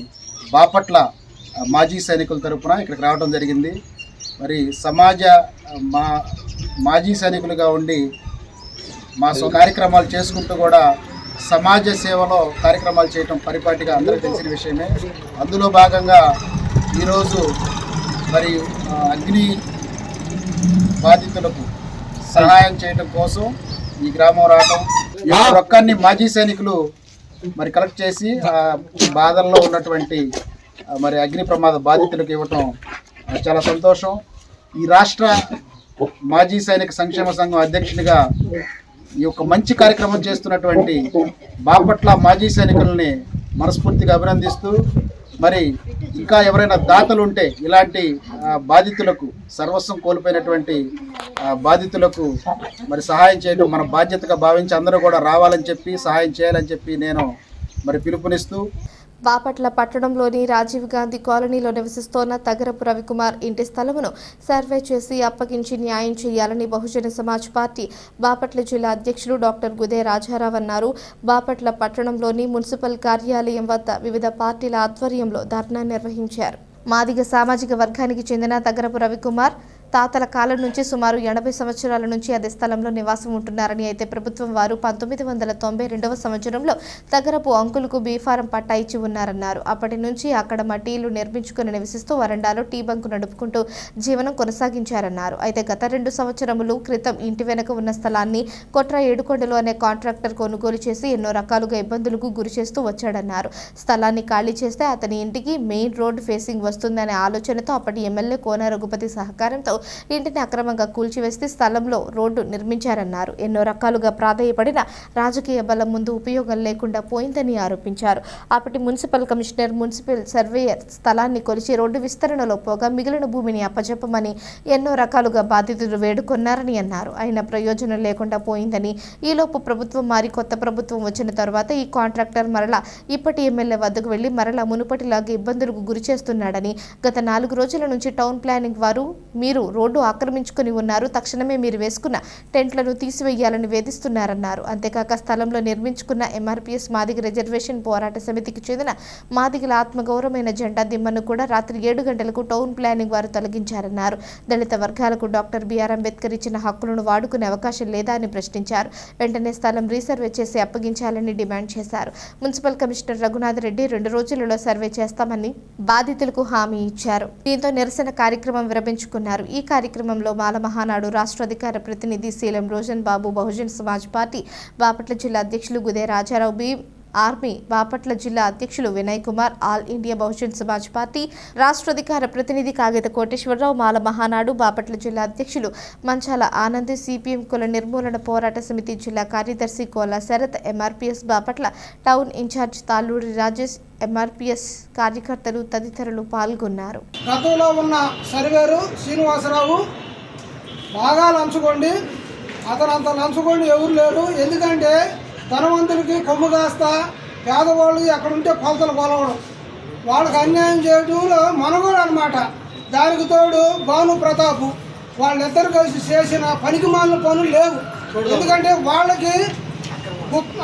బాపట్ల మాజీ సైనికుల తరపున ఇక్కడికి రావడం జరిగింది. మరి మాజీ సైనికులుగా ఉండి మా కార్యక్రమాలు చేసుకుంటూ కూడా సమాజ సేవలో కార్యక్రమాలు చేయటం పరిపాటిగా అందరికీ తెలిసిన విషయమే. అందులో భాగంగా ఈరోజు మరి అగ్ని బాధితులకు సహాయం చేయటం కోసం ఈ గ్రామం రావటం, ఈ రొక్కాన్ని మాజీ సైనికులు మరి కలెక్ట్ చేసి బాధల్లో ఉన్నటువంటి మరి అగ్ని ప్రమాద బాధితులకు ఇవ్వటం చాలా సంతోషం. ఈ రాష్ట్ర మాజీ సైనిక సంక్షేమ సంఘం అధ్యక్షునిగా ఈ యొక్క మంచి కార్యక్రమం చేస్తున్నటువంటి బాపట్ల మాజీ సైనికులని మనస్ఫూర్తిగా అభినందిస్తూ, మరి ఇంకా ఎవరైనా దాతలు ఉంటే ఇలాంటి బాధితులకు, సర్వస్వం కోల్పోయినటువంటి బాధితులకు మరి సహాయం చేయడం మన బాధ్యతగా భావించి అందరూ కూడా రావాలని చెప్పి సహాయం చేయాలని చెప్పి నేను మరి పిలుపునిస్తూ బాపట్ల పట్టణంలోని రాజీవ్ గాంధీ కాలనీలో నివసిస్తోన్న తగరపు రవికుమార్ ఇంటి స్థలమును సర్వే చేసి అప్పగించి న్యాయం చేయాలని బహుజన సమాజ్ పార్టీ బాపట్ల జిల్లా అధ్యక్షులు డాక్టర్ గుదే రాజారావు అన్నారు. బాపట్ల పట్టణంలోని మున్సిపల్ కార్యాలయం వద్ద వివిధ పార్టీల ఆధ్వర్యంలో ధర్నా నిర్వహించారు. మాదిగ సామాజిక వర్గానికి చెందిన తగరపు రవికుమార్ తాతల కాలం నుంచి సుమారు 80 సంవత్సరాల నుంచి అదే స్థలంలో నివాసం ఉంటున్నారని, అయితే ప్రభుత్వం వారు 1992వ సంవత్సరంలో తగరపు అంకులకు బీఫారం పట్టా ఇచ్చి ఉన్నారన్నారు. అప్పటి నుంచి అక్కడ మట్టి ఇల్లు నిర్మించుకుని నివసిస్తూ వరండాలో టీ బంకు నడుపుకుంటూ జీవనం కొనసాగించారన్నారు. అయితే గత 2 సంవత్సరముల క్రితం ఇంటి వెనుక ఉన్న స్థలాన్ని కొట్ర ఏడుకొండలు అనే కాంట్రాక్టర్ కొనుగోలు చేసి ఎన్నో రకాలుగా ఇబ్బందులకు గురి చేస్తూ వచ్చాడన్నారు. స్థలాన్ని ఖాళీ చేస్తే అతని ఇంటికి మెయిన్ రోడ్ ఫేసింగ్ వస్తుందనే ఆలోచనతో అప్పటి ఎమ్మెల్యే కోన రఘుపతి సహకారంతో ఇంటిని అక్రమంగా కూల్చివేస్తే స్థలంలో రోడ్డు నిర్మించారన్నారు. ఎన్నో రకాలుగా ప్రాధాయపడిన రాజకీయ బలం ముందు ఉపయోగం లేకుండా పోయిందని ఆరోపించారు. అప్పటి మున్సిపల్ కమిషనర్, మున్సిపల్ సర్వేయర్ స్థలాన్ని కొలిచి రోడ్డు విస్తరణలో పోగా మిగిలిన భూమిని అప్పజెప్పమని ఎన్నో రకాలుగా బాధితులు వేడుకొన్నారని అన్నారు. అయినా ప్రయోజనం లేకుండా పోయిందని, ఈలోపు ప్రభుత్వం మారి కొత్త ప్రభుత్వం వచ్చిన తర్వాత ఈ కాంట్రాక్టర్ మరలా ఇప్పటి ఎమ్మెల్యే వద్దకు వెళ్లి మరలా మునుపటిలాగా ఇబ్బందులకు గురి చేస్తున్నాడని, గత 4 రోజుల నుంచి టౌన్ ప్లానింగ్ వారు మీరు రోడ్డు ఆక్రమించుకుని ఉన్నారు, తక్షణమే మీరు వేసుకున్న టెంట్లను తీసివేయాలని వేధిస్తున్నారన్నారు. అంతేకాక స్థలంలో నిర్మించుకున్న ఎంఆర్పీఎస్ మాదిగ రిజర్వేషన్ పోరాట సమితికి చెందిన మాదిగల ఆత్మగౌరవమైన జెండా దిమ్మను కూడా రాత్రి 7 గంటలకు టౌన్ ప్లానింగ్ వారు తొలగించారన్నారు. దళిత వర్గాలకు డాక్టర్ బిఆర్ అంబేద్కర్ ఇచ్చిన హక్కులను వాడుకునే అవకాశం లేదా అని ప్రశ్నించారు. వెంటనే స్థలం రీసర్వే చేసి అప్పగించాలని డిమాండ్ చేశారు. మున్సిపల్ కమిషనర్ రఘునాథ్ రెడ్డి 2 రోజులలో సర్వే చేస్తామని బాధితులకు హామీ ఇచ్చారు. దీంతో నిరసన కార్యక్రమం విరమించుకున్నారు. ఈ కార్యక్రమంలో మాల మహానాడు రాష్ట్ర అధికార ప్రతినిధి శీలం రోజన్ బాబు, బహుజన్ సమాజ్ పార్టీ బాపట్ల జిల్లా అధ్యక్షులు గుదే రాజారావు, బి ఆర్మీ బాపట్ల జిల్లా అధ్యక్షులు Vinay Kumar, all India Bahujan Samaj party రాష్ట్ర అధికార ప్రతినిధి కాగిత కోటేశ్వరరావు, మాల మహానాడు బాపట్ల జిల్లా అధ్యక్షులు మంచాల ఆనంద్, సిపిఎం కుల నిర్మూలన పోరాట సమితి జిల్లా కార్యదర్శి Kola Sharath, MRPS Bapatla town incharge Talluri Rajesh, MRPS కార్యకర్తలు తదితరులు పాల్గొన్నారు. గతంలో ఉన్న సర్వేరు శ్రీనివాసరావు బాగా లంచుకోండి, అతను అంత లంచుకోండి ఎవరు లేరు. ఎందుకంటే ధనవంతులకి కొమ్ము కాస్తా పేదవాళ్ళు ఎక్కడుంటే కొలతలు కొలవడం, వాళ్ళకి అన్యాయం చేయడంలో మనగోడు అనమాట. దానికి తోడు భాను ప్రతాపు వాళ్ళిద్దరు కలిసి చేసిన పనికి మాలిన పనులు లేవు. ఎందుకంటే వాళ్ళకి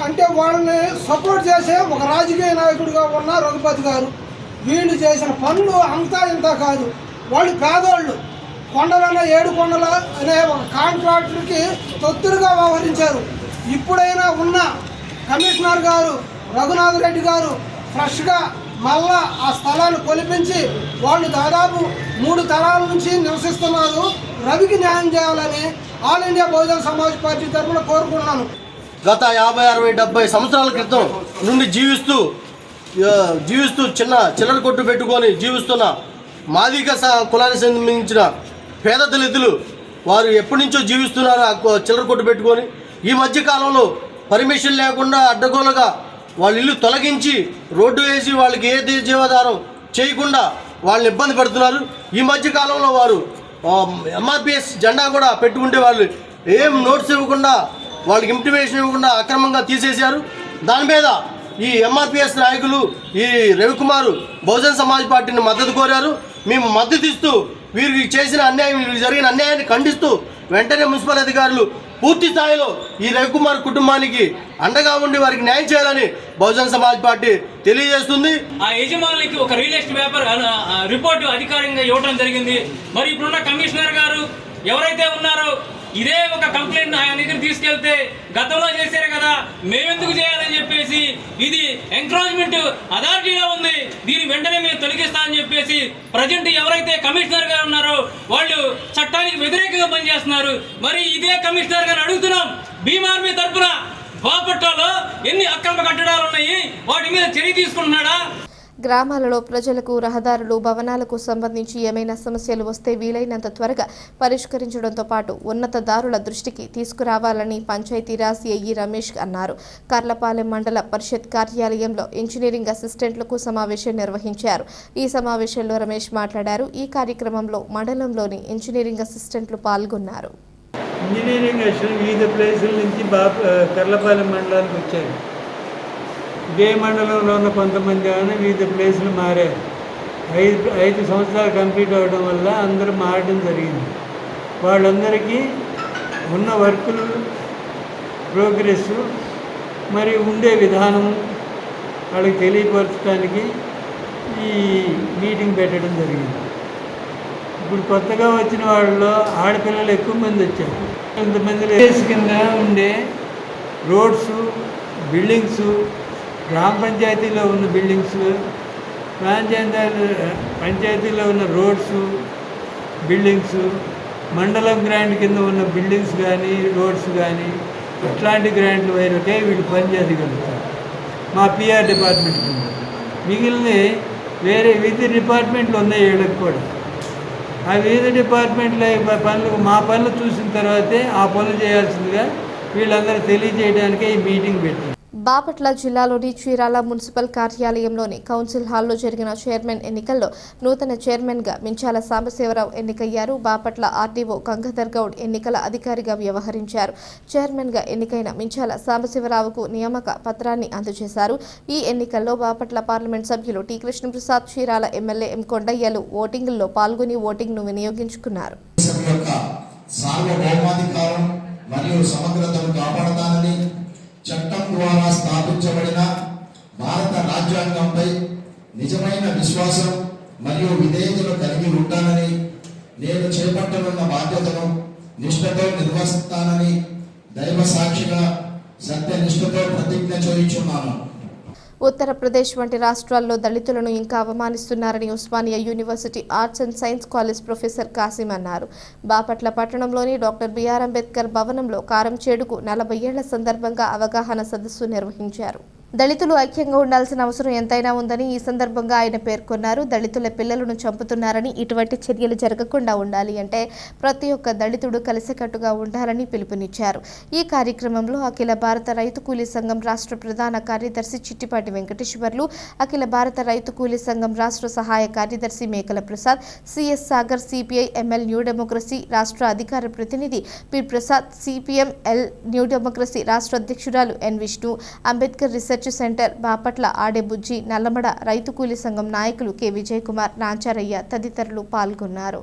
అంటే వాళ్ళని సపోర్ట్ చేసే ఒక రాజకీయ నాయకుడిగా ఉన్న రఘుపతి గారు, వీళ్ళు చేసిన పనులు అంతా ఇంత కాదు. వాళ్ళు పేదవాళ్ళు, కొండలన్న 7 కొండల అనే ఒక కాంట్రాక్టర్కి తొత్తులుగా వ్యవహరించారు. ఇప్పుడైనా ఉన్న కమిషనర్ గారు రఘునాథ్ రెడ్డి గారు ఫ్రెష్గా మళ్ళా ఆ స్థలాన్ని కొలిపించి వాళ్ళు దాదాపు 3 తరాల నుంచి నివసిస్తున్నారు. రవికి న్యాయం చేయాలని all India Bahujan Samaj party తరఫున కోరుకుంటున్నాను. గత 50, 60, 70 సంవత్సరాల క్రితం నుండి జీవిస్తూ చిల్లర కొట్టు పెట్టుకొని జీవిస్తున్న మాదిగ కులానికి సంబంధించిన పేద దళితులు వారు ఎప్పటి నుంచో జీవిస్తున్నారు ఆ చిల్లర కొట్టు పెట్టుకొని. ఈ మధ్య కాలంలో పర్మిషన్ లేకుండా అడ్డగోలుగా వాళ్ళ ఇల్లు తొలగించి రోడ్డు వేసి వాళ్ళకి ఏ జీవాధారం చేయకుండా వాళ్ళని ఇబ్బంది పడుతున్నారు. ఈ మధ్య కాలంలో వారు ఎంఆర్పిఎస్ జెండా కూడా పెట్టుకుంటే వాళ్ళు ఏం నోట్స్ ఇవ్వకుండా, వాళ్ళకి ఇంటిమేషన్ ఇవ్వకుండా అక్రమంగా తీసేశారు. దాని మీద ఈ ఎంఆర్పిఎస్ నాయకులు ఈ రవికుమారు బహుజన్ సమాజ్ పార్టీని మద్దతు కోరారు. మేము మద్దతు ఇస్తూ వీరికి చేసిన అన్యాయం, వీరికి జరిగిన అన్యాయాన్ని ఖండిస్తూ వెంటనే మున్సిపల్ అధికారులు పూర్తి స్థాయిలో ఈ రవికుమార్ కుటుంబానికి అండగా ఉండి వారికి న్యాయం చేయాలని బహుజన్ సమాజ్ పార్టీ తెలియజేస్తుంది. ఆ యజమానికి ఒక రియల్ ఎస్టేట్ పేపర్ రిపోర్టు అధికారికంగా ఇవ్వడం జరిగింది. మరి ఇప్పుడున్న కమిషనర్ గారు ఎవరైతే ఉన్నారో ఇదే ఒక కంప్లైంట్ ఆయన దగ్గర తీసుకెళ్తే గతంలో చేశారు కదా, మేమెందుకు చేయాలని చెప్పేసి ఇది ఎంక్రోచ్మెంట్ అథారిటీలో ఉంది, దీన్ని వెంటనే మేము తొలగిస్తామని చెప్పేసి ప్రజెంట్ ఎవరైతే కమిషనర్ గారు ఉన్నారో వాళ్ళు చట్టానికి వ్యతిరేకంగా పనిచేస్తున్నారు. మరి ఇదే కమిషనర్ గారిని అడుగుతున్నాం, భీమార్మీ తరఫున బాపట్లలో ఎన్ని అక్రమ కట్టడాలు ఉన్నాయి, వాటి మీద చర్య తీసుకుంటున్నాడా? గ్రామాలలో ప్రజలకు రహదారులు, భవనాలకు సంబంధించి ఏమైనా సమస్యలు వస్తే వీలైనంత త్వరగా పరిష్కరించడంతో పాటు ఉన్నతదారుల దృష్టికి తీసుకురావాలని పంచాయతీరాజ్ ఏఈ రమేష్ అన్నారు. కర్లపాలెం మండల పరిషత్ కార్యాలయంలో ఇంజనీరింగ్ అసిస్టెంట్లకు సమావేశం నిర్వహించారు. ఈ సమావేశంలో రమేష్ మాట్లాడారు. ఈ కార్యక్రమంలో మండలంలోని ఇంజనీరింగ్ అసిస్టెంట్లు పాల్గొన్నారు. ఇంజనీరింగ్ అసిస్టెంట్ వివిధ ప్లేసుల నుంచి కర్లపాలెం మండలానికి వచ్చారు. ఇదే మండలంలో ఉన్న కొంతమంది ఏమైనా వివిధ ప్లేసులు మారారు. 5 సంవత్సరాలు కంప్లీట్ అవ్వడం వల్ల అందరూ మారడం జరిగింది. వాళ్ళందరికీ ఉన్న వర్కులు ప్రోగ్రెస్ మరి ఉండే విధానం వాళ్ళకి తెలియపరచడానికి ఈ మీటింగ్ పెట్టడం జరిగింది. ఇప్పుడు కొత్తగా వచ్చిన వాళ్ళలో ఆడపిల్లలు ఎక్కువ మంది వచ్చారు. కొంతమంది రేస్ కింద ఉండే రోడ్స్, బిల్డింగ్స్, గ్రామ పంచాయతీలో ఉన్న బిల్డింగ్స్, పంచాయతీలో ఉన్న రోడ్స్, బిల్డింగ్స్, మండలం గ్రాంట్ కింద ఉన్న బిల్డింగ్స్ కానీ రోడ్స్ కానీ ఇట్లాంటి గ్రాంట్ల వైరకే వీళ్ళు పనిచేయగలుగుతారు మా పిఆర్ డిపార్ట్మెంట్ కింద. మిగిలిన వేరే వివిధ డిపార్ట్మెంట్లు ఉన్నాయి వీళ్ళకి కూడా. ఆ వివిధ డిపార్ట్మెంట్లో పనులు మా పనులు చూసిన తర్వాతే ఆ పనులు చేయాల్సిందిగా వీళ్ళందరూ తెలియజేయడానికే ఈ మీటింగ్ పెట్టింది. బాపట్ల జిల్లాలోని చీరాల మున్సిపల్ కార్యాలయంలోని కౌన్సిల్ హాల్లో జరిగిన చైర్మన్ ఎన్నికల్లో నూతన చైర్మన్గా మించాల సాంబశివరావు ఎన్నికయ్యారు. బాపట్ల ఆర్డీఓ గంగాధర్ గౌడ్ ఎన్నికల అధికారిగా వ్యవహరించారు. చైర్మన్గా ఎన్నికైన మించాల సాంబశివరావుకు నియామక పత్రాన్ని అందజేశారు. ఈ ఎన్నికల్లో బాపట్ల పార్లమెంట్ సభ్యులు T Krishnaprasad, Chirala MLA M కొండయ్యలు ఓటింగుల్లో పాల్గొని ఓటింగ్ను వినియోగించుకున్నారు. మరియు సమగ్రతను కాపాడతానని చట్టం ద్వారా స్థాపించబడిన భారత రాజ్యాంగంపై నిజమైన విశ్వాసం మరియు విధేయతను కలిగి ఉంటానని, నేను చేపట్టనున్న బాధ్యతను నిష్ఠతో నిర్వహిస్తానని దైవ సాక్షిగా సత్యనిష్ఠతో ప్రతిజ్ఞ చేయుచున్నాను. ఉత్తరప్రదేశ్ వంటి రాష్ట్రాల్లో దళితులను ఇంకా అవమానిస్తున్నారని Osmania university arts and science college professor Kasim అన్నారు. బాపట్ల పట్టణంలోని డాక్టర్ బిఆర్ అంబేద్కర్ భవనంలో కారంచేడుకు 40 ఏళ్ల సందర్భంగా అవగాహన సదస్సు నిర్వహించారు. దళితులు ఐక్యంగా ఉండాల్సిన అవసరం ఎంతైనా ఉందని ఈ సందర్భంగా ఆయన పేర్కొన్నారు. దళితుల పిల్లలను చంపుతున్నారని, ఇటువంటి చర్యలు జరగకుండా ఉండాలి అంటే ప్రతి ఒక్క దళితుడు కలిసికట్టుగా ఉండాలని పిలుపునిచ్చారు. ఈ కార్యక్రమంలో అఖిల భారత రైతు కూలీ సంఘం రాష్ట్ర ప్రధాన కార్యదర్శి చిట్టిపాటి వెంకటేశ్వర్లు, అఖిల భారత రైతు కూలీ సంఘం రాష్ట్ర సహాయ కార్యదర్శి మేకల Prasad, CS Sagar, CPI ML new democracy రాష్ట్ర అధికార ప్రతినిధి P Prasad, CPM L new democracy రాష్ట్ర అధ్యక్షురాలు ఎన్ విష్ణు, అంబేద్కర్ రీసెర్చ్ సెంటర్ బాపట్ల ఆడే బుజ్జి, నల్లమడ రైతు కూలీ సంఘం నాయకులు కె విజయ్ కుమార్, నాంచారయ్య తదితరులు పాల్గొన్నారు.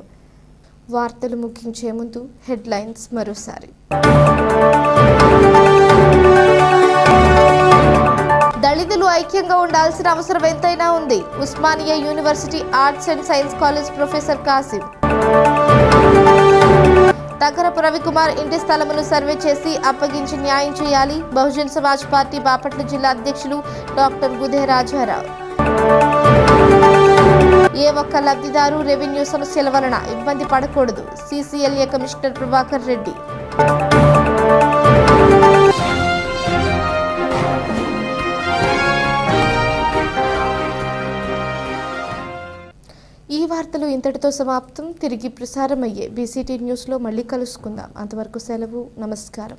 వార్తలు ముగించే ముందు హెడ్లైన్స్ మరోసారి. దళితులు ఐక్యంగా ఉండాల్సిన అవసరం ఎంతైనా ఉంది. Osmania university arts and science college professor Kasim. దగ్గరపు రవికుమార్ ఇంటి స్థలమును సర్వే చేసి అప్పగించి న్యాయం చేయాలి. బహుజన్ సమాజ్ పార్టీ బాపట్ల జిల్లా అధ్యక్షులు డాక్టర్ గుదే రాజారావు. ఏ ఒక్క లబ్ధిదారు రెవెన్యూ సమస్యల వలన ఇబ్బంది పడకూడదు. CCLA commissioner Prabhakar Reddy. ఈ వార్తలు ఇంతటితో సమాప్తం. తిరిగి ప్రసారమయ్యే బీసీటీ న్యూస్లో మళ్ళీ కలుసుకుందాం. అంతవరకు సెలవు. నమస్కారం.